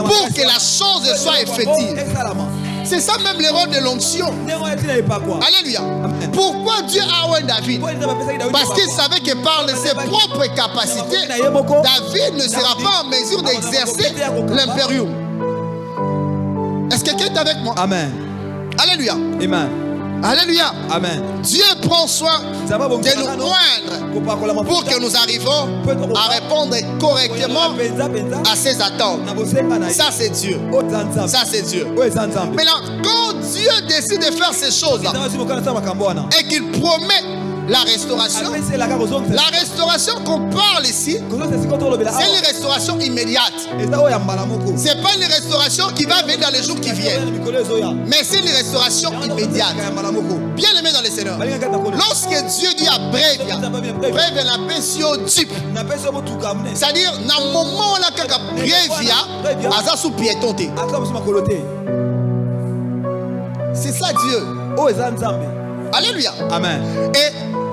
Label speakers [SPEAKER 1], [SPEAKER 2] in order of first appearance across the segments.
[SPEAKER 1] pour que la chose soit effective. C'est ça même le rôle de l'onction. Alléluia. Pourquoi Dieu a oint David? Parce qu'il savait que par ses propres capacités, David ne sera pas en mesure d'exercer l'impérium. Est-ce que quelqu'un est avec moi?
[SPEAKER 2] Amen.
[SPEAKER 1] Alléluia.
[SPEAKER 2] Amen.
[SPEAKER 1] Alléluia.
[SPEAKER 2] Amen.
[SPEAKER 1] Dieu prend soin de nous oindre pour que nous arrivions à répondre correctement à ses attentes. Ça c'est Dieu. Ça c'est Dieu. Maintenant, quand Dieu décide de faire ces choses-là et qu'il promet la restauration qu'on parle ici, c'est une restauration immédiate. C'est pas une restauration qui va venir dans les jours qui viennent, mais c'est une restauration immédiate. Bien aimé dans le Seigneur, lorsque Dieu dit à Brevia la pensio type, c'est-à-dire dans le moment où Brevia a sous piéton, c'est ça Dieu. Alléluia.
[SPEAKER 2] Amen.
[SPEAKER 1] Et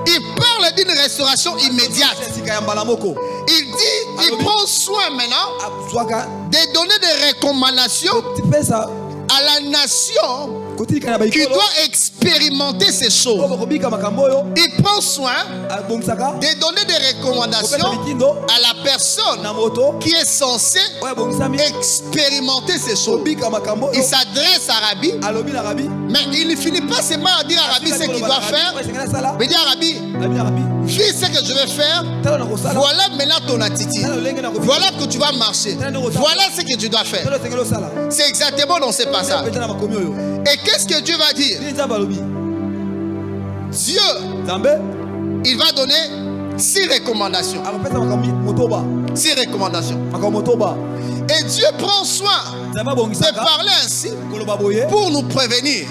[SPEAKER 1] il parle d'une restauration immédiate. Il dit, il prend soin maintenant de donner des recommandations à la nation qui doit expérimenter ces choses. Il prend soin de donner des recommandations à la personne qui est censée expérimenter ces choses. Il s'adresse à Rabbi, mais il ne finit pas seulement à dire à Rabbi ce qu'il doit faire. Il dit à Rabbi, vis ce que je vais faire. Voilà maintenant ton attitude. Voilà que tu vas marcher. Voilà ce que tu dois faire. C'est exactement dans ce passage. Et qu'est-ce que Dieu va dire? Dieu, il va donner 6 recommandations. 6 recommandations. Et Dieu prend soin de parler ainsi pour nous prévenir,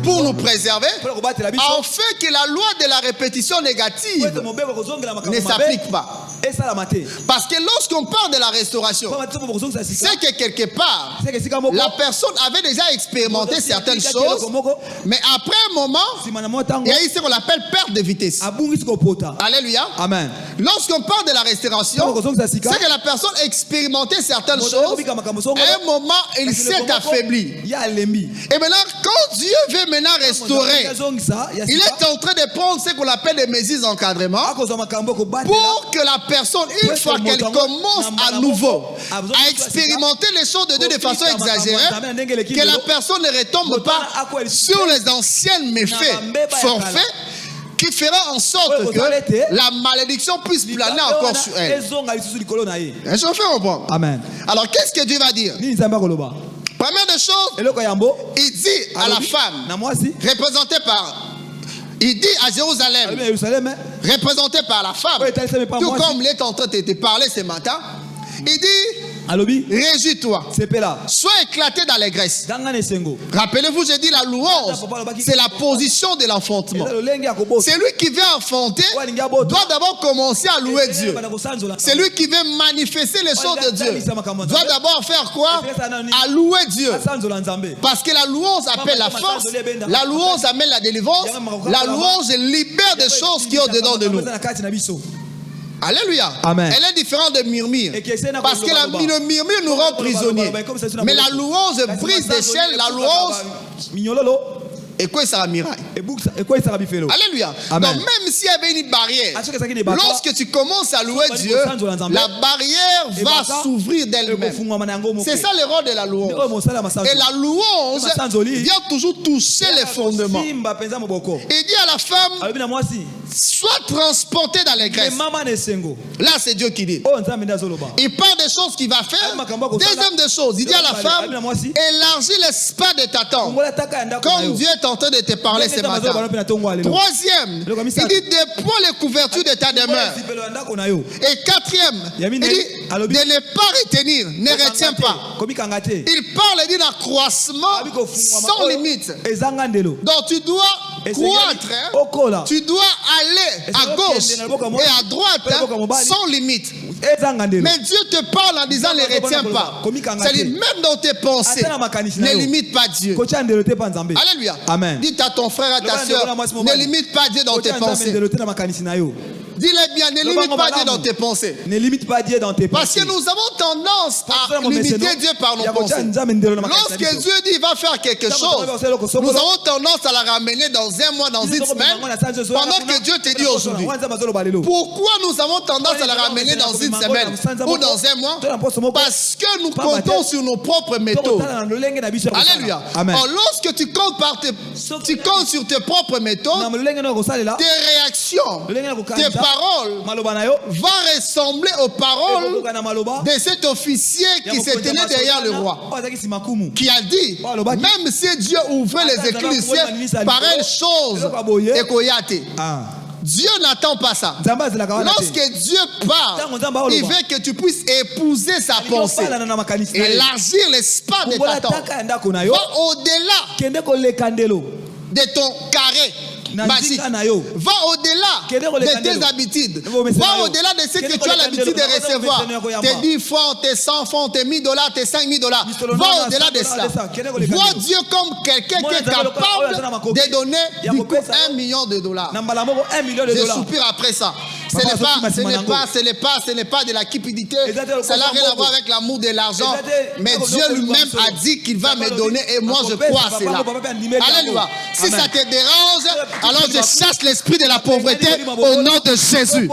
[SPEAKER 1] pour nous préserver, afin que la loi de la répétition négative ne s'applique pas. Parce que lorsqu'on parle de la restauration, c'est que quelque part, la personne avait déjà expérimenté certaines choses, mais après un moment, il y a eu ce qu'on appelle perte de vitesse. Alléluia.
[SPEAKER 2] Amen.
[SPEAKER 1] Lorsqu'on parle de la restauration, c'est que la personne expérimentait certaines choses. À un moment, il s'est affaibli. Et maintenant, quand Dieu veut maintenant restaurer, il est en train de prendre ce qu'on appelle des mesures d'encadrement pour que la personne, une fois qu'elle commence à nouveau à expérimenter les choses de Dieu de façon exagérée, que la personne ne retombe pas sur les anciens méfaits, forfaits, qui fera en sorte que la malédiction puisse planer encore sur elle. Est-ce qu'on fait comprendre?
[SPEAKER 2] Amen.
[SPEAKER 1] Alors qu'est-ce que Dieu va dire? Première des choses, il dit à la femme, représentée par, il dit à Jérusalem, représentée par la femme, tout comme il est en train de te parler ce matin, il dit, réjouis-toi, sois éclaté dans l'allégresse. Rappelez-vous, j'ai dit la louange, c'est la position de l'enfantement. Celui qui veut enfanter doit d'abord commencer à louer Dieu. Celui qui veut manifester les choses de Dieu doit d'abord faire quoi? À louer Dieu. Parce que la louange appelle la force, la louange amène la délivrance, la louange libère des choses qui sont dedans de nous. Alléluia.
[SPEAKER 2] Amen.
[SPEAKER 1] Elle est différente de murmure. Parce que le murmure nous rend prisonniers. Mais la louange brise des chaînes. La louange. Et quoi ça miraille? Alléluia.
[SPEAKER 2] Amen.
[SPEAKER 1] Donc même s'il y avait une barrière, lorsque tu commences à louer Dieu, la barrière va s'ouvrir d'elle-même. C'est ça le rôle de la louange. Et la louange vient toujours toucher les fondements. Il dit à la femme, sois transporté dans les graisses. Là c'est Dieu qui dit. Il parle des choses qu'il va faire. Deuxième des choses, il dit à la femme, élargis l'espace de ta tente. Comme Dieu est en train de te parler ce matin. Troisième, il dit déploie les couvertures de ta demeure. Et quatrième, il dit de ne pas retenir, ne retiens pas. Il parle et dit d'accroissement sans limite. Donc tu dois croître, tu dois aller à gauche et à droite sans limite. Mais Dieu te parle en disant ne retiens pas. C'est-à-dire même dans tes pensées, ne limite pas Dieu. Alléluia.
[SPEAKER 2] Amen.
[SPEAKER 1] Dis à ton frère, à ta soeur, ne limite pas Dieu dans tes pensées. Dis-le bien, ne limite pas Dieu dans tes pensées.
[SPEAKER 2] Ne limite pas Dieu dans tes pensées.
[SPEAKER 1] Parce que nous avons tendance à limiter Dieu par nos pensées. Lorsque Dieu dit il va faire quelque chose, nous avons tendance à la ramener dans un mois, dans une semaine, pendant que Dieu te dit aujourd'hui. Pourquoi nous avons tendance à la ramener dans une semaine ou dans un mois? Parce que nous comptons sur nos propres méthodes. Alléluia. Alors, lorsque tu comptes sur tes propres méthodes, tes réactions, tes paroles vont ressembler aux paroles de cet officier qui se tenait derrière le roi, qui a dit, même si Dieu ouvrait les éclus du ciel par une chose, Dieu n'attend pas ça. Lorsque Dieu parle, il veut que tu puisses épouser sa pensée, élargir l'espace de ta tente, va au-delà de ton carré basique, va au-delà de tes habitudes, va au-delà de ce que tu as l'habitude de recevoir, tes 10 francs, tes 100 francs, tes 1000 $, tes 5000 $, va au-delà de cela. Vois Dieu comme quelqu'un qui est capable de donner du coup $1 million. Je soupire après ça. Ce n'est pas de la cupidité, ça n'a rien à voir avec l'amour de l'argent, mais Dieu lui-même a dit qu'il va me donner et moi je crois à cela. Alléluia. Si ça te dérange, alors je chasse l'esprit de la pauvreté au nom de Jésus.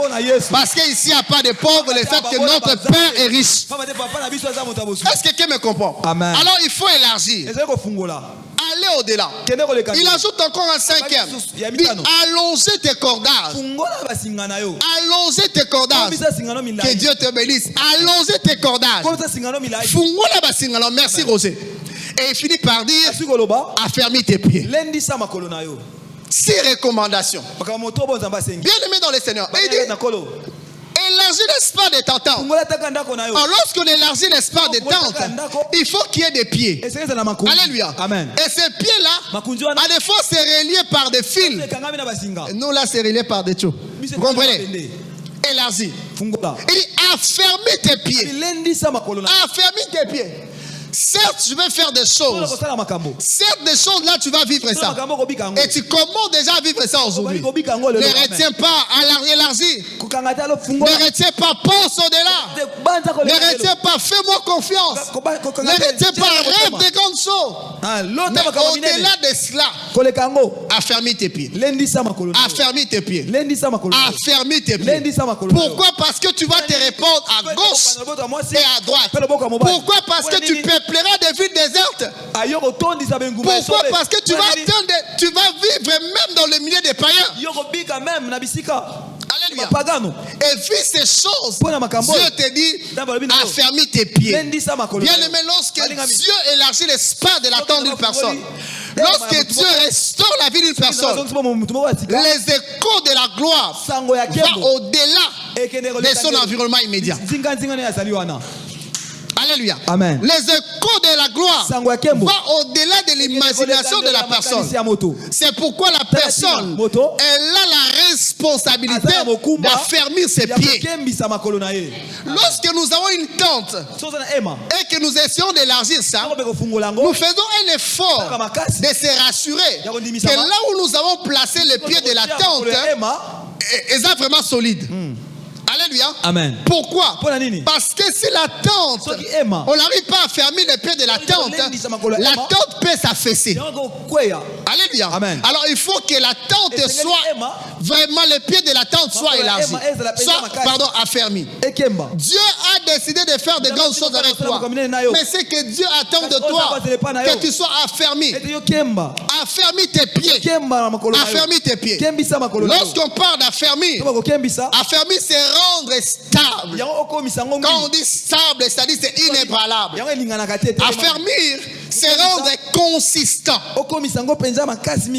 [SPEAKER 1] Parce qu'ici il n'y a pas de pauvres, le fait que notre Père est riche. Est-ce que quelqu'un me comprend? Amen. Alors il faut élargir. Aller au-delà. Il ajoute encore un cinquième. Dit allonger tes cordages. Allonger tes cordages. Que Dieu te bénisse. Allonger tes cordages. Merci Roger. Et il finit par dire affermis tes pieds. 6 recommandations. Bien aimé dans le Seigneur. Et il dit élargir l'espace de ta tente. Alors lorsqu'on élargit l'espace de tente, il faut qu'il y ait des pieds. Alléluia. Amen. Et ces pieds-là, à des fois c'est relié par des fils. Nous là c'est relié par des choses. Vous comprenez? Élargir. Il dit affermis tes pieds. Affermis tes pieds. Certes, je vais faire des choses. Certes, des choses là, tu vas vivre ça. Et tu commences déjà à vivre ça aujourd'hui. Ne retiens pas à élargir. Ne retiens pas, pense au-delà. Ne retiens pas, fais-moi confiance. Ne retiens pas, rêve de grandes choses. Mais au-delà de cela, affermis tes pieds. Affermis tes pieds. Affermis tes pieds. Pourquoi? Parce que tu vas te répandre à gauche et à droite. Pourquoi? Parce que tu peupleras des villes désertes. Pourquoi? Parce que tu vas vivre même dans le milieu des païens. Alléluia. Et vu ces choses, Dieu te dit affermis tes pieds. Bien aimé, lorsque Dieu élargit l'espace de la tente d'une personne, lorsque Dieu restaure la vie d'une personne, les échos de la gloire vont au-delà de son environnement immédiat. Alléluia. Amen. Les échos de la gloire vont au-delà de l'imagination de la personne. C'est pourquoi la personne, elle a la responsabilité d'affermir ses pieds. Lorsque nous avons une tente et que nous essayons d'élargir ça, nous faisons un effort de se rassurer que là où nous avons placé les pieds de la tente, ils sont vraiment solides. Alléluia. Amen. Pourquoi? Parce que si la tente, on n'arrive pas à fermer les pieds de la tente peut s'affaisser. Alléluia. Amen. Alors il faut que la tente soit vraiment, les pieds de la tente soient élargis, soit affermis. Dieu a décidé de faire de grandes choses avec toi. Mais c'est que Dieu attend de toi que tu sois affermi. Affermis tes pieds. Affermis tes pieds. Lorsqu'on parle d'affermir, affermir c'est rendre stable. Quand on dit stable, c'est-à-dire c'est inébranlable. Affermir, c'est rendre consistant.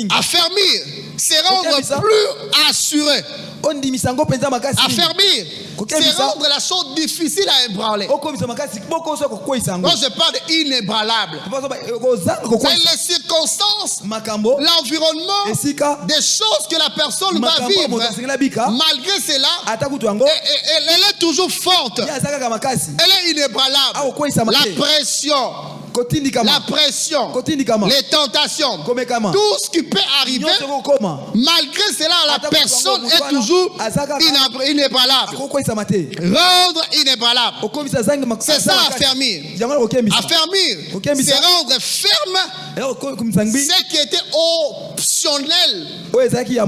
[SPEAKER 1] Affermir, c'est rendre plus assuré. Affermir, c'est rendre la chose difficile à ébranler. Quand je parle d'inébranlable, c'est les circonstances, l'environnement, des choses que la personne va vivre. Malgré cela, elle est toujours forte. Elle est inébranlable. La pression, la pression, les tentations, tout ce qui peut arriver, malgré cela, la personne est toujours inébranlable. Rendre inébranlable. C'est ça, affermir. Affermir, c'est rendre ferme ce qui était optionnel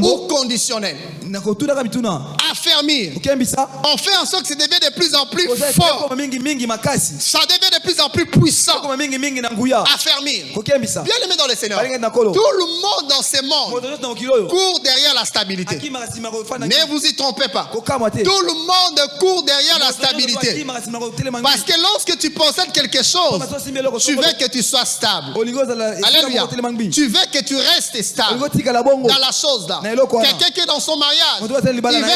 [SPEAKER 1] ou conditionnel. Affermir. On fait en sorte que ça devient de plus en plus fort. Ça devient de plus en plus puissant. Affermir. Bien aimé dans le Seigneur. Tout le monde dans ce monde court derrière la stabilité. Ne vous y trompez pas. Tout le monde court derrière la stabilité. Parce que lorsque tu possèdes quelque chose, tu veux que tu sois stable. Alléluia. Tu veux que tu restes stable dans la chose là. Quelqu'un qui est dans son mariage, il veut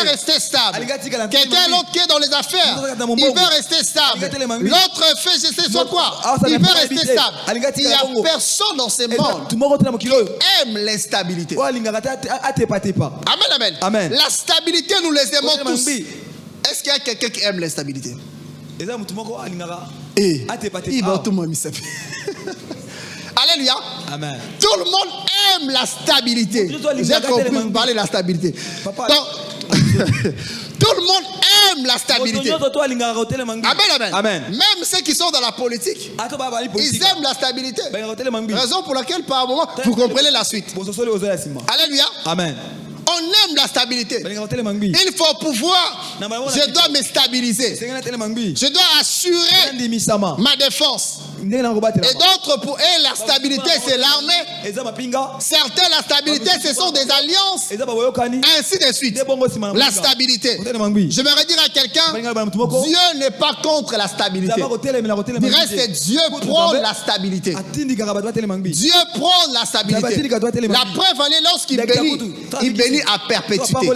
[SPEAKER 1] rester stable. Quelqu'un l'autre qui est dans les affaires, il veut rester stable. L'autre fait je sais sur quoi, il veut rester stable. Il n'y a personne dans ce monde qui aime l'instabilité. Amen, amen. La stabilité, nous les aimons tous. Est-ce qu'il y a quelqu'un qui aime l'instabilité? Alléluia. Amen. Tout le monde aime la stabilité. J'ai compris, vous parlez de la stabilité. Tout le monde aime la stabilité. Amen, amen. Amen. Même ceux qui sont dans la politique, ils aiment la stabilité. Raison pour laquelle, par moment, vous comprenez la suite. Alléluia. Amen. On aime la stabilité. Il faut pouvoir. Je dois me stabiliser. Je dois assurer ma défense. Et d'autres, pour eux, la stabilité, c'est l'armée. Certains, la stabilité, ce sont des alliances. Ainsi de suite. La stabilité. J'aimerais dire à quelqu'un, Dieu n'est pas contre la stabilité. Il reste Dieu prône la stabilité. Dieu prône la stabilité. La preuve, lorsqu'il bénit, il bénit à perpétuité.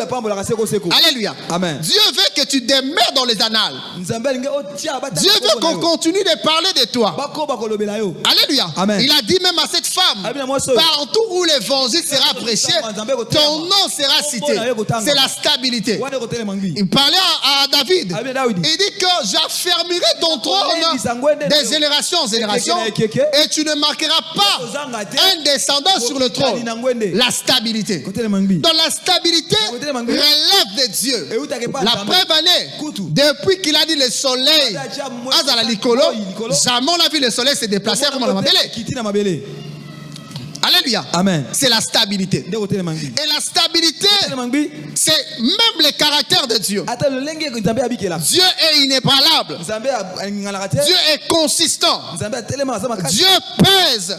[SPEAKER 1] Alléluia. Amen. Dieu veut que tu demeures dans les annales. Dieu veut qu'on continue de parler de toi. Alléluia. Amen. Il a dit même à cette femme, partout où l'évangile sera prêché, ton nom sera cité. C'est la stabilité. Il parlait à David. Il dit que j'affermirai ton trône des générations en génération et tu ne marqueras pas un descendant sur le trône. La stabilité. Dans la stabilité relève de Dieu. La preuve depuis qu'il a dit le soleil à la Licolo, jamais on a vu le soleil se déplacer comme on l'a appelé. Alléluia. Amen. C'est la stabilité. Et la stabilité, c'est même le caractère de Dieu. Dieu est inébranlable. Dieu est consistant. Dieu pèse.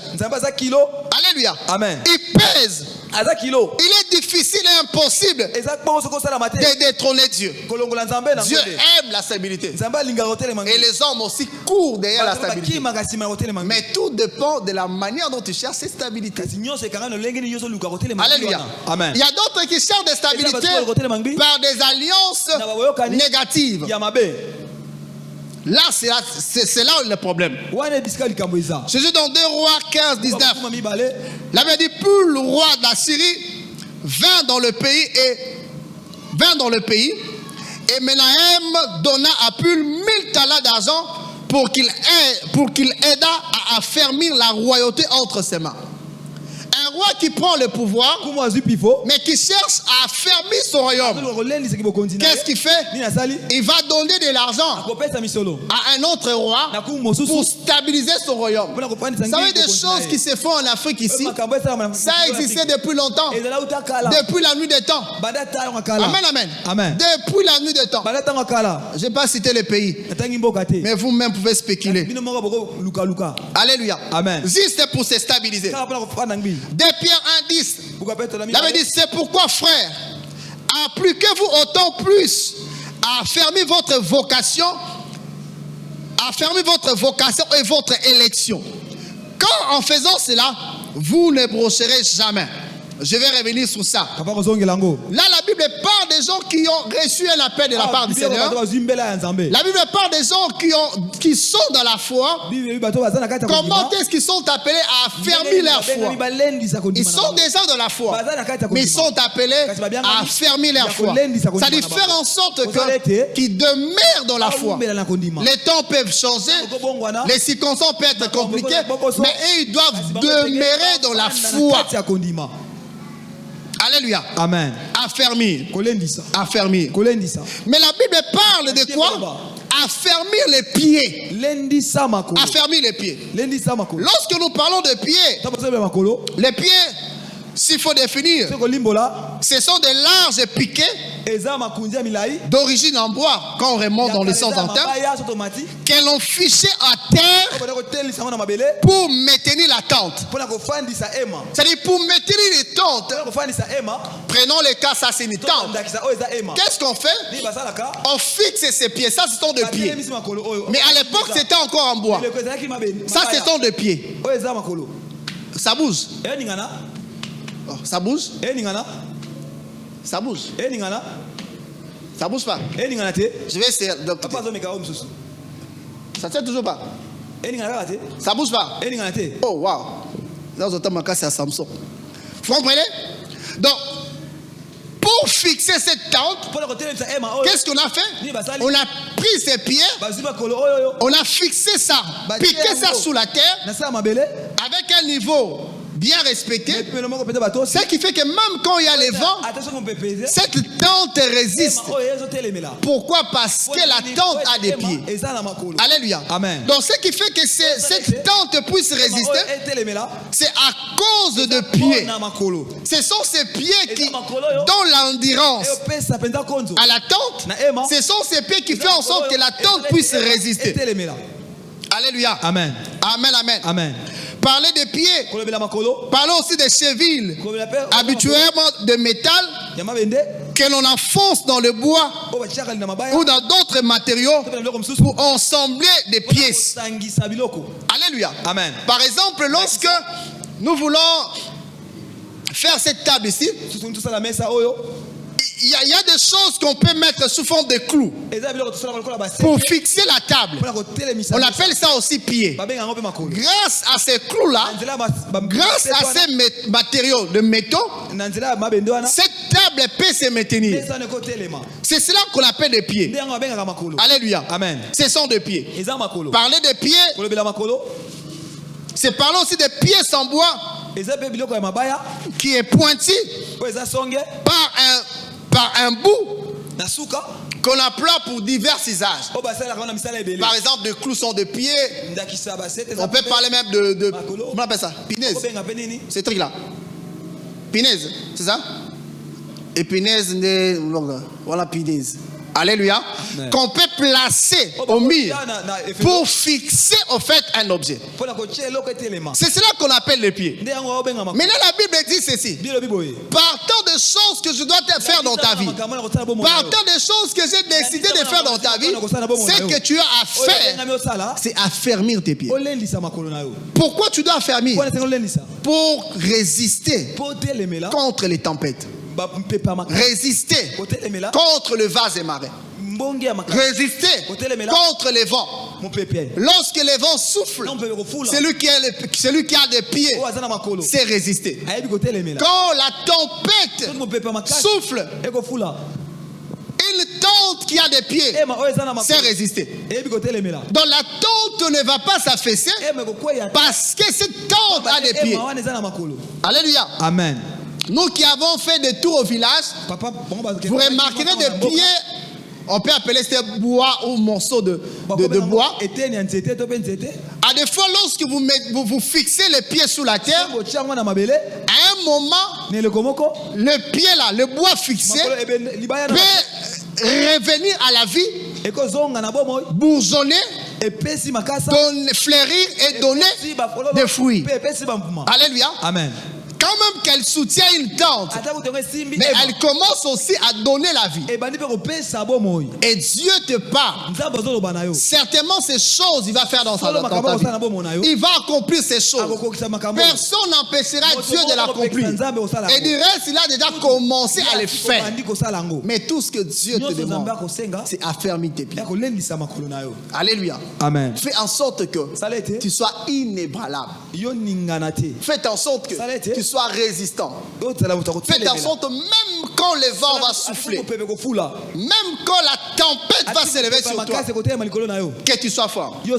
[SPEAKER 1] Alléluia. Amen. Il pèse. Il est difficile et impossible de détrôner Dieu. Dieu aime la stabilité. Et les hommes aussi courent derrière la stabilité. Mais tout dépend de la manière dont tu cherches cette stabilité. Alléluia. Amen. Il y a d'autres qui cherchent de stabilité par des alliances négatives. Là, c'est là le problème. Jésus dans 2 Rois 15, 19. Il avait dit, plus le roi de la Syrie vint dans le pays et Menahem donna à Pul 1000 talents d'argent pour qu'il aida à affermir la royauté entre ses mains. Un roi qui prend le pouvoir, mais qui cherche à affermir son royaume. Qu'est-ce qu'il fait? Il va donner de l'argent à un autre roi pour stabiliser son royaume. Vous savez des choses qui se font en Afrique ici? Ça a existé depuis longtemps. Depuis la nuit des temps. Amen, amen. Amen. Depuis la nuit des temps. Je ne vais pas citer les pays, mais vous-même pouvez spéculer. Alléluia. Amen. Juste pour se stabiliser. 2 Pierre 1,10. Il avait dit, c'est pourquoi, frère, appliquez-vous autant plus à affermir votre vocation, et votre élection. Quand en faisant cela, vous ne brocherez jamais.
[SPEAKER 2] Je vais revenir sur ça. Là, la Bible parle des gens qui ont reçu un appel de la part du Seigneur. La Bible parle des gens qui sont dans la foi. Comment est-ce qu'ils sont appelés à affermir leur foi? Ils sont déjà dans la foi, mais ils sont appelés à affermir leur foi. Ça dit faire en sorte qu'ils demeurent dans la foi. Les temps peuvent changer, les circonstances peuvent être compliquées, mais eux, ils doivent demeurer dans la foi. Alléluia. Amen. Affermir. Affermir. Mais la Bible parle de quoi? Affermir les pieds. Affermir les pieds. Lorsque nous parlons de pieds, les pieds, s'il faut définir, ce sont des larges piquets d'origine en bois, quand on remonte dans le sens en terre, que l'on fichait à terre pour maintenir la tente. C'est-à-dire pour maintenir les tentes. Prenons le cas, ça c'est une tente. Qu'est-ce qu'on fait? On fixe ces pieds, ça ce sont des pieds. Mais à l'époque c'était encore en bois. Ça ce sont des pieds. Ça bouge. Oh, ça bouge? Ça bouge. Ça bouge pas. Je vais essayer. Ça tient toujours pas. Ça bouge pas. Oh wow. C'est à Samsung. Vous comprenez? Donc, pour fixer cette tente, qu'est-ce qu'on a fait? On a pris ses pieds, on a fixé ça, piqué ça sous la terre, avec un niveau bien respecté, ce qui fait que même quand il y a les vents, cette tente résiste. Pourquoi? Parce que la tente a des pieds. Alléluia. Amen. Donc ce qui fait que cette tente puisse résister, c'est à cause de pieds. Ce sont ces pieds qui donnent l'endurance à la tente. Ce sont ces pieds qui font en sorte que la tente puisse résister. Alléluia. Amen. Amen, amen. Amen. Parler des pieds. Parlons aussi des chevilles, habituellement de métal, que l'on enfonce dans le bois ou dans d'autres matériaux pour ensembler des pièces. Alléluia. Amen. Par exemple, lorsque nous voulons faire cette table ici, il y a des choses qu'on peut mettre sous forme de clous pour fixer la table. On appelle ça aussi pied. Grâce à ces clous-là, grâce à ces matériaux de métaux, cette table peut se maintenir. C'est cela qu'on appelle des pieds. Alléluia. Amen. Ce sont des pieds. Parler des pieds, c'est parler aussi des pièces en bois qui est pointu par un bout qu'on emploie pour divers usages. Par exemple, des clous sont de pied. On peut parler même de comment on appelle ça? Pinaise. Ce truc-là. Pinaise, c'est ça? Et pinaise, voilà pinaise. Alléluia. Qu'on peut placer au mur pour fixer au fait un objet. C'est cela qu'on appelle les pieds. Maintenant la Bible dit ceci: partant des choses que je dois te faire dans ta vie, partant des choses que j'ai décidé de faire dans ta vie, ce que tu as à faire, c'est affermir tes pieds. Pourquoi tu dois affermir? Pour résister contre les tempêtes. Résister contre le vase et marée. Résister contre les vents. Lorsque les vents soufflent, celui qui a des pieds, c'est résister. Quand la tempête souffle, une tente qui a des pieds, c'est résister. Donc la tente ne va pas s'affaisser parce que cette tente a des pieds. Alléluia. Amen. Nous qui avons fait des tours au village, vous remarquerez des pieds, on peut appeler ces bois ou morceaux de bois. À des fois, lorsque vous fixez les pieds sous la terre, à un moment, le pied là, le bois fixé, peut revenir à la vie, bourgeonner, fleurir et donner des fruits. Alléluia. Amen.
[SPEAKER 1] Quand même qu'elle soutient une tante, mais elle commence aussi à donner la vie. Et Dieu te parle. Certainement ces choses il va faire dans ta vie. Il va accomplir ces choses. Personne n'empêchera Dieu de l'accomplir. Et du reste, il a déjà commencé à les faire. Mais tout ce que Dieu te demande, c'est affermir tes pieds. Alléluia.
[SPEAKER 2] Amen.
[SPEAKER 1] Fais en sorte que tu sois inébranlable. Fais en sorte que tu sois résistant. Fais en sorte même quand le vent va souffler, même quand la tempête va s'élever sur toi, que tu sois fort. Même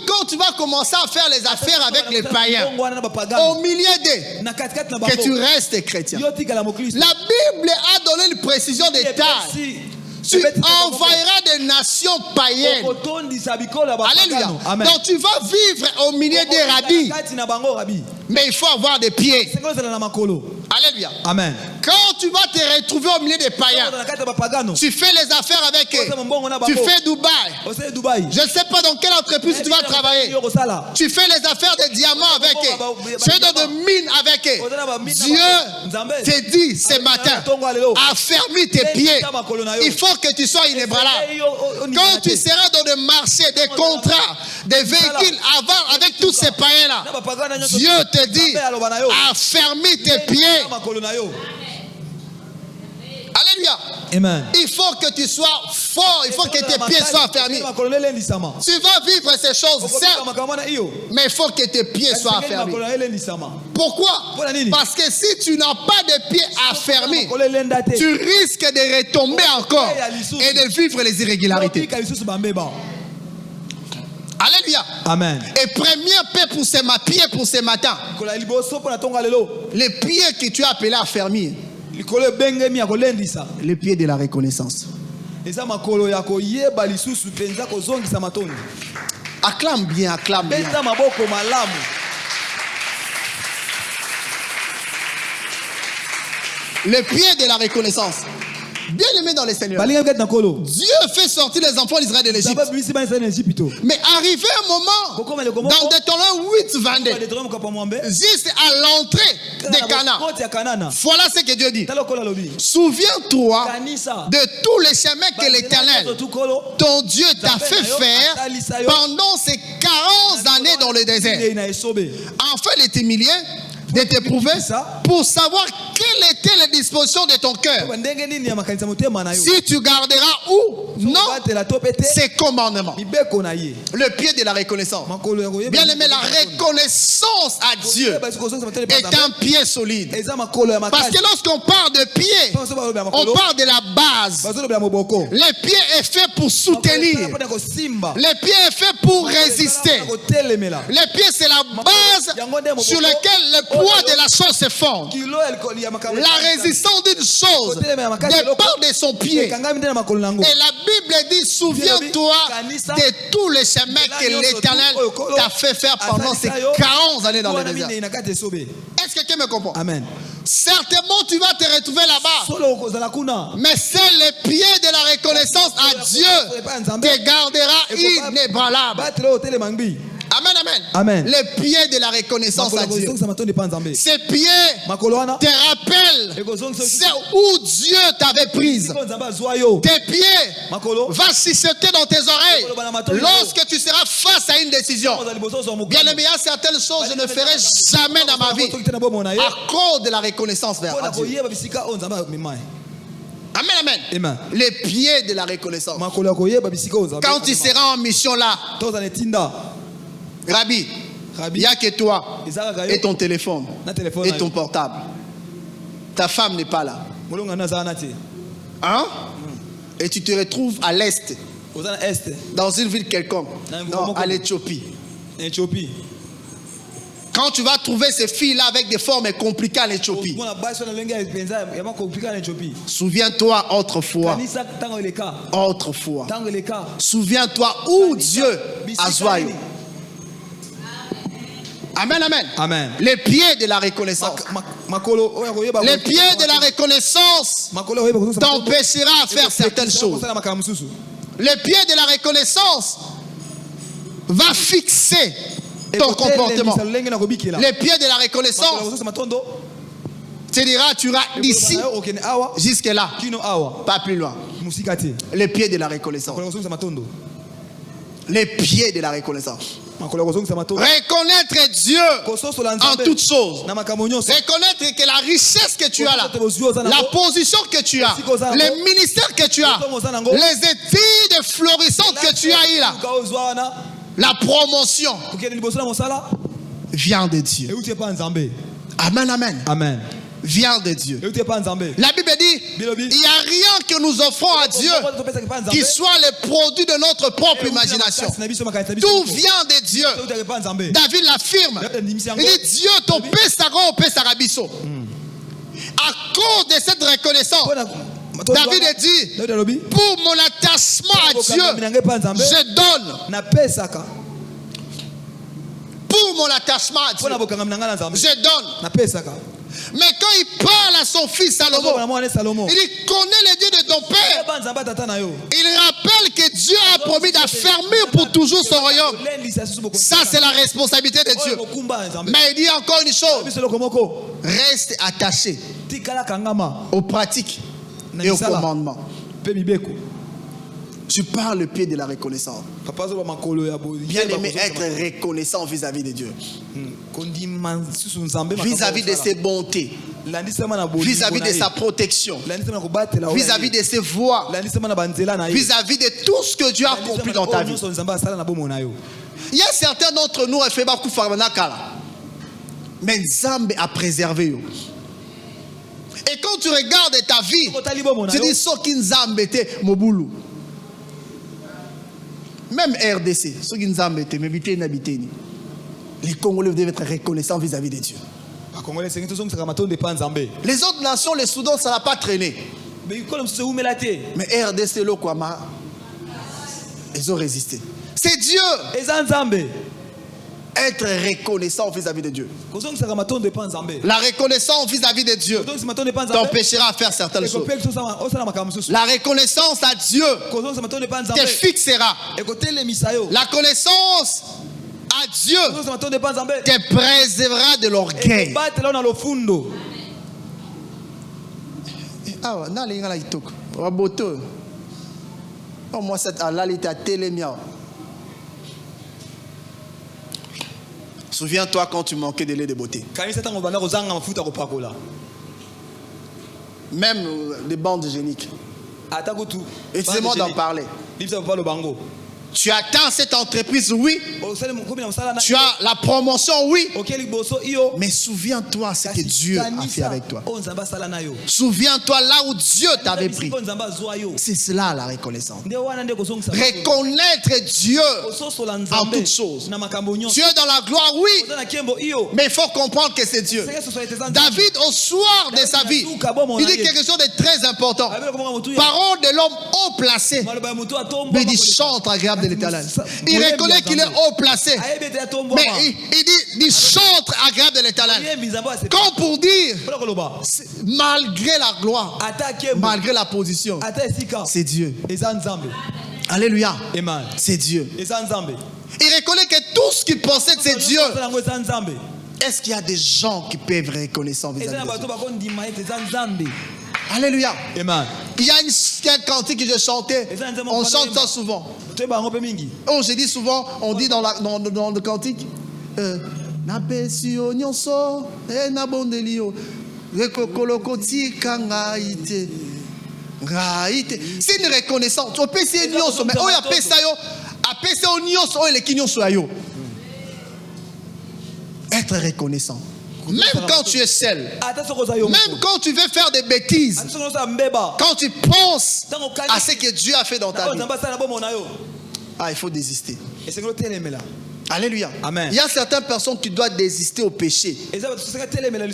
[SPEAKER 1] quand tu vas commencer à faire les affaires avec les païens, au milieu d'eux, que tu restes chrétien. La Bible a donné une précision des tailles. Tu envahiras des nations païennes. Alléluia. Donc tu vas vivre au milieu des rabbis. Mais il faut avoir des pieds. Alléluia.
[SPEAKER 2] Amen.
[SPEAKER 1] Quand tu vas te retrouver au milieu des païens, tu fais les affaires avec eux. Tu fais Dubaï. Je ne sais pas dans quelle entreprise tu vas travailler. Tu fais les affaires des diamants avec eux. Tu es dans des mines avec eux. Dieu te dit ce matin, affermis tes pieds. Il faut que tu sois inébranlable. Quand tu seras dans des marchés, des contrats, des véhicules, avec tous ces païens-là, Dieu te dit, affermis tes pieds. Alléluia.
[SPEAKER 2] Amen.
[SPEAKER 1] Il faut que tu sois fort. Il faut que tes pieds soient fermés. Tu vas vivre ces choses, certes, mais il faut que tes pieds soient fermés. Pourquoi? Parce que si tu n'as pas de pieds affermis, tu risques de retomber encore et de vivre les irrégularités. Alléluia.
[SPEAKER 2] Amen.
[SPEAKER 1] Et première paix pour ce matin. Les pieds que tu as appelés à fermer. Les pieds de la reconnaissance. Acclame bien, acclame bien. Les pieds de la reconnaissance. Bien aimé dans les Seigneurs, Dieu fait sortir les enfants d'Israël de l'Égypte. Mais arrivé un moment, dans Deutéronome 8:22, juste à l'entrée de Canaan, voilà ce que Dieu dit. Souviens-toi de tous les chemins que l'Éternel, ton Dieu, t'a fait faire pendant ces 40 années dans le désert, afin de t'humilier, de t'éprouver, pour savoir quelle était la disposition de ton cœur. Si tu garderas ou non ces commandements. Le pied de la reconnaissance. Bien aimé, la reconnaissance à Dieu est un pied solide. Parce que lorsqu'on parle de pied, on parle de la base. Le pied est fait pour soutenir. Le pied est fait pour résister. Le pied, c'est la base sur laquelle le poids de la chose se fonde. La résistance d'une chose dépend de son pied. Et la Bible dit, souviens-toi de tous les chemins que l'Éternel t'a fait faire pendant ces 40 années dans le désert. Est-ce que quelqu'un me comprend?
[SPEAKER 2] Amen.
[SPEAKER 1] Certainement tu vas te retrouver là-bas. Mais c'est le pied de la reconnaissance à Dieu te gardera inébranlable. Amen, amen.
[SPEAKER 2] Amen.
[SPEAKER 1] Les pieds de la reconnaissance à Dieu. Ces pieds te rappellent c'est où Dieu t'avait prise. Tes pieds vont chuchoter dans tes oreilles lorsque tu seras face à une décision. Bien aimé, il y a certaines choses que je ne ferai jamais dans ma vie à cause de la reconnaissance vers Dieu. Amen, amen.
[SPEAKER 2] Amen.
[SPEAKER 1] Les pieds de la reconnaissance. Quand tu seras en mission là, Rabbi, il n'y a que toi et ton téléphone et ton portable. Ta femme n'est pas là. Hein? Et tu te retrouves à l'est, dans une ville quelconque, à l'Éthiopie. Quand tu vas trouver ces filles-là avec des formes compliquées en Éthiopie, souviens-toi autrefois. Souviens-toi où Dieu a joyeux. Amen, amen.
[SPEAKER 2] Amen.
[SPEAKER 1] Les pieds de la reconnaissance. Les pieds de la reconnaissance t'empêchera à faire certaines choses. Les pieds de la reconnaissance va fixer ton comportement. Les pieds de la reconnaissance. Tu diras, tu iras d'ici jusque là, pas plus loin. Les pieds de la reconnaissance. Les pieds de la reconnaissance. Reconnaître Dieu en toutes choses. Reconnaître que la richesse que tu as là, la position que tu as, les ministères que tu as, les études florissantes que tu as eu là, la promotion vient de Dieu. Amen, amen.
[SPEAKER 2] Amen.
[SPEAKER 1] Vient de Dieu. La Bible dit, il n'y a rien que nous offrons à Dieu qui soit le produit de notre propre imagination. Tout vient de Dieu. David l'affirme. Il dit, Dieu ton Pessagon, Pessarabiso. À cause de cette reconnaissance, David dit, pour mon attachement à Dieu, je donne. Pour mon attachement à Dieu, je donne. Mais quand il parle à son fils Salomon, il dit, connais le Dieu de ton père. Il rappelle que Dieu a promis d'affermir pour toujours son royaume. Ça, c'est la responsabilité de Dieu. Mais il dit encore une chose. Reste attaché aux pratiques et aux commandements. Tu parles le pied de la reconnaissance. Bien aimé, être reconnaissant vis-à-vis de Dieu. Vis-à-vis de ses bontés. Vis-à-vis de sa protection. Vis-à-vis de ses voies. Vis-à-vis de tout ce que Dieu a accompli dans ta vie. Il y a certains d'entre nous qui font beaucoup de choses. Mais Nzambe a préservé. Et quand tu regardes ta vie, tu dis ce qui Nzambe était Mobulu. Même RDC, ceux qui nous ont embêtés, les Congolais doivent être reconnaissants vis-à-vis de Dieu. Les autres nations, les Soudan, ça n'a pas traîné. Mais RDC, le Kwama, ils ont résisté. C'est Dieu. Être reconnaissant vis-à-vis de Dieu. La reconnaissance vis-à-vis de Dieu t'empêchera à faire certaines choses. La reconnaissance à Dieu te fixera. La connaissance à Dieu te préservera de l'orgueil. Moi, cette alalité à télémia. Souviens-toi quand tu manquais de lait de beauté. Même des bandes hygiéniques. Et tu demandes d'en parler. Tu atteins cette entreprise, oui. Tu as la promotion, oui. Mais souviens-toi ce que Dieu a fait avec toi. Souviens-toi là où Dieu t'avait pris. C'est cela la reconnaissance. Reconnaître Dieu en toutes choses. Dieu dans la gloire, oui. Mais il faut comprendre que c'est Dieu. David, au soir de sa vie, il dit quelque chose de très important. Parole de l'homme haut placé. Mais il dit chante agréable de l'Éternel. Il reconnaît qu'il est haut placé. Mais il dit chante agréable de l'Éternel. Comme pour dire, malgré la gloire, malgré la position, c'est Dieu. Alléluia. C'est Dieu. Il reconnaît que tout ce qu'il possède, c'est Dieu. Est-ce qu'il y a des gens qui peuvent reconnaître vis-à-vis de Dieu? Alléluia. Amen. Il y a un cantique que je chantais. On chante ça souvent. Oh, je dis souvent, on dit dans le cantique. C'est une reconnaissance. On peut essayer de mais on appelle ça être reconnaissant. Même quand tu es seul, même quand tu veux faire des bêtises, quand tu penses à ce que Dieu a fait dans ta vie, il faut désister. Alléluia. Amen. Il y a certaines personnes qui doivent désister au péché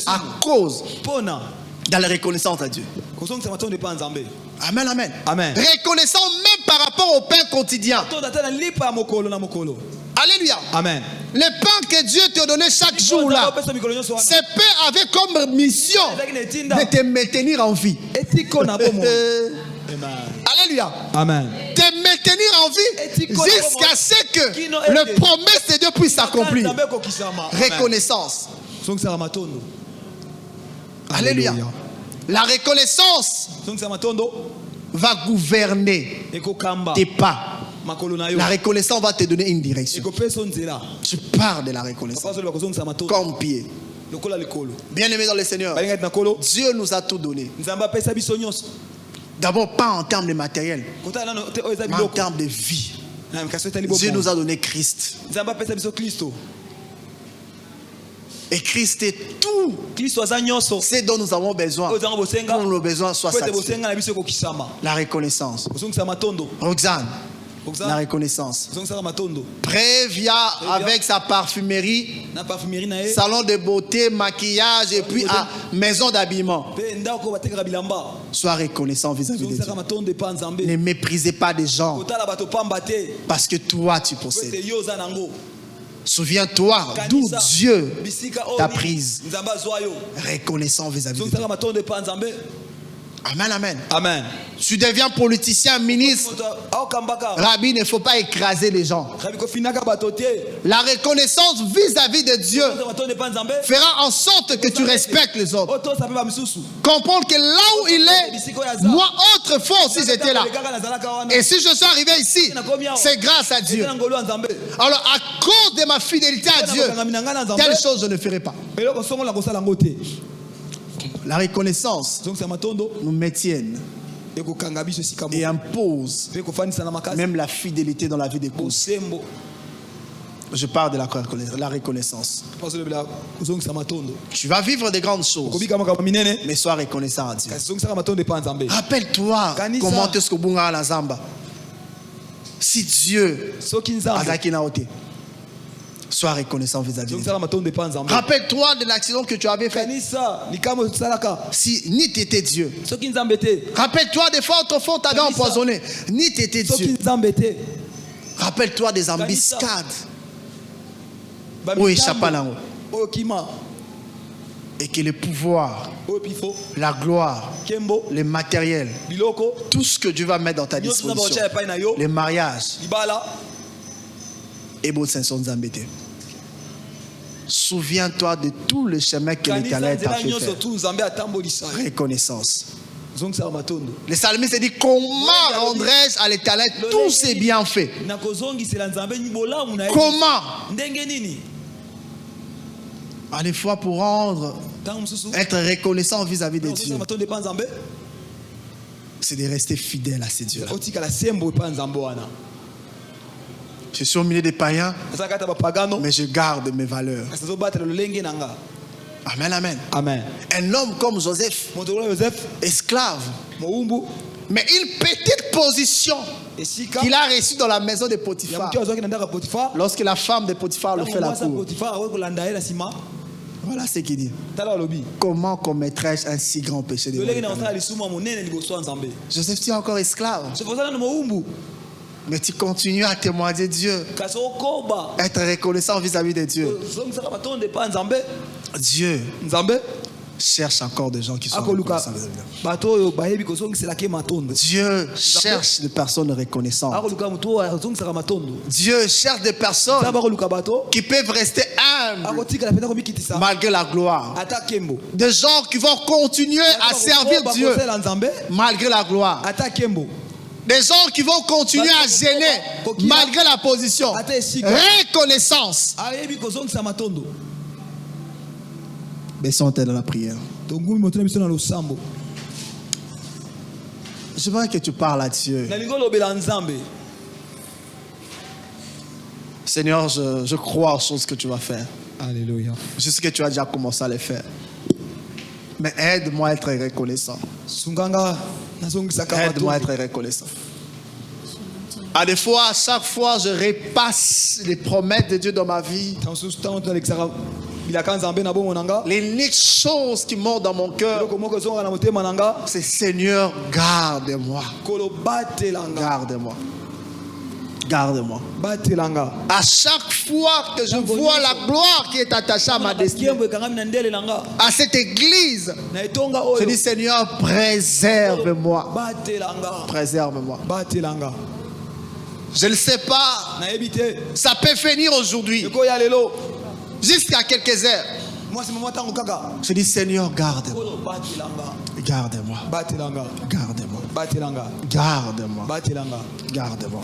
[SPEAKER 1] à cause de la reconnaissance à Dieu. Amen, amen. Amen. Reconnaissant même par rapport au pain quotidien. Alléluia. Amen. Le pain que Dieu te donnait chaque jour là, ce pain avait comme mission de te maintenir en vie. Alléluia. Amen. Te maintenir en vie jusqu'à ce que le promesse de Dieu puisse s'accomplir. Reconnaissance. Alléluia. La reconnaissance va gouverner tes pas. La reconnaissance va te donner une direction. Tu pars de la reconnaissance comme pied. Bien aimé dans le Seigneur, Dieu nous a tout donné. D'abord pas en termes de matériel, mais en termes de vie. Dieu nous a donné Christ. Et Christ est tout ce dont nous avons besoin pour nos besoins soient satisfaits. La reconnaissance. Roxane. La reconnaissance. Prévia avec sa parfumerie, salon de beauté, maquillage et puis maison d'habillement. Sois reconnaissant vis-à-vis de Dieu. Ne méprisez pas des gens parce que toi tu possèdes. Souviens-toi d'où Dieu t'a prise. Reconnaissant vis-à-vis de Dieu. Amen, amen.
[SPEAKER 2] Amen.
[SPEAKER 1] Tu deviens politicien, ministre. Rabbi, il ne faut pas écraser les gens. La reconnaissance vis-à-vis de Dieu fera en sorte que tu respectes les autres. Comprendre que là où il est, moi autrefois aussi j'étais là. Et si je suis arrivé ici, c'est grâce à Dieu. Alors à cause de ma fidélité à Dieu, telle chose je ne ferai pas. La reconnaissance nous maintienne et impose même la fidélité dans la vie des couples. Je parle de la reconnaissance. Tu vas vivre des grandes choses, mais sois reconnaissant à Dieu. Rappelle-toi comment est-ce que Bunga la Zamba. Si Dieu a sois reconnaissant vis-à-vis de Dieu. Rappelle-toi de l'accident que tu avais fait. Si ni t'étais Dieu. Rappelle-toi des fois autrefois tu avais empoisonné. Ni t'étais Dieu. Rappelle-toi des embuscades. Où échappe à l'angle. Et que le pouvoir, la gloire, le matériel, tout ce que Dieu va mettre dans ta disposition, les mariages, et bon, c'est son embêté. Souviens-toi de tout le chemin que l'Éternel t'a fait faire. Reconnaissance. Le psalmiste dit: comment rendrai-je à l'Éternel tous ses bienfaits? Comment? À des fois, pour être reconnaissant vis-à-vis de Dieu, c'est de rester fidèle à ces dieux-là. Je suis au milieu des païens, mais je garde mes valeurs. Amen, amen.
[SPEAKER 2] Amen.
[SPEAKER 1] Un homme comme Joseph, esclave, mais une petite position qu'il a reçue dans la maison de Potiphar. Lorsque la femme de Potiphar le fait la cour. Voilà ce qu'il dit. Comment commettrais-je un si grand péché de Joseph, tu es encore esclave, mais tu continues à témoigner Dieu, être reconnaissant vis-à-vis de Dieu. Dieu cherche encore des gens qui sont reconnaissants vis-à-vis de Dieu. Dieu cherche des personnes reconnaissantes. Dieu cherche des personnes qui peuvent rester humbles malgré la gloire. Des gens qui vont continuer à servir Dieu malgré la gloire. Des gens qui vont continuer à gêner malgré la position. Reconnaissance. Baissons-nous dans la prière. Je veux que tu parles à Dieu. Seigneur, je crois aux choses que tu vas faire.
[SPEAKER 2] Alléluia.
[SPEAKER 1] Je sais que tu as déjà commencé à les faire. Mais aide-moi à être reconnaissant. Aide-moi à être reconnaissant. À des fois, à chaque fois, je repasse les promesses de Dieu dans ma vie. L'unique chose qui monte dans mon cœur, c'est: Seigneur, garde-moi. Garde-moi. Garde-moi. À chaque fois que je vois la gloire qui est attachée à ma destinée, à cette église, je dis: Seigneur, préserve-moi. Préserve-moi. Je ne sais pas. Ça peut finir aujourd'hui. Jusqu'à quelques heures. Je dis, Seigneur, garde-moi. Garde-moi. Garde-moi. Garde-moi. Garde-moi. Garde-moi.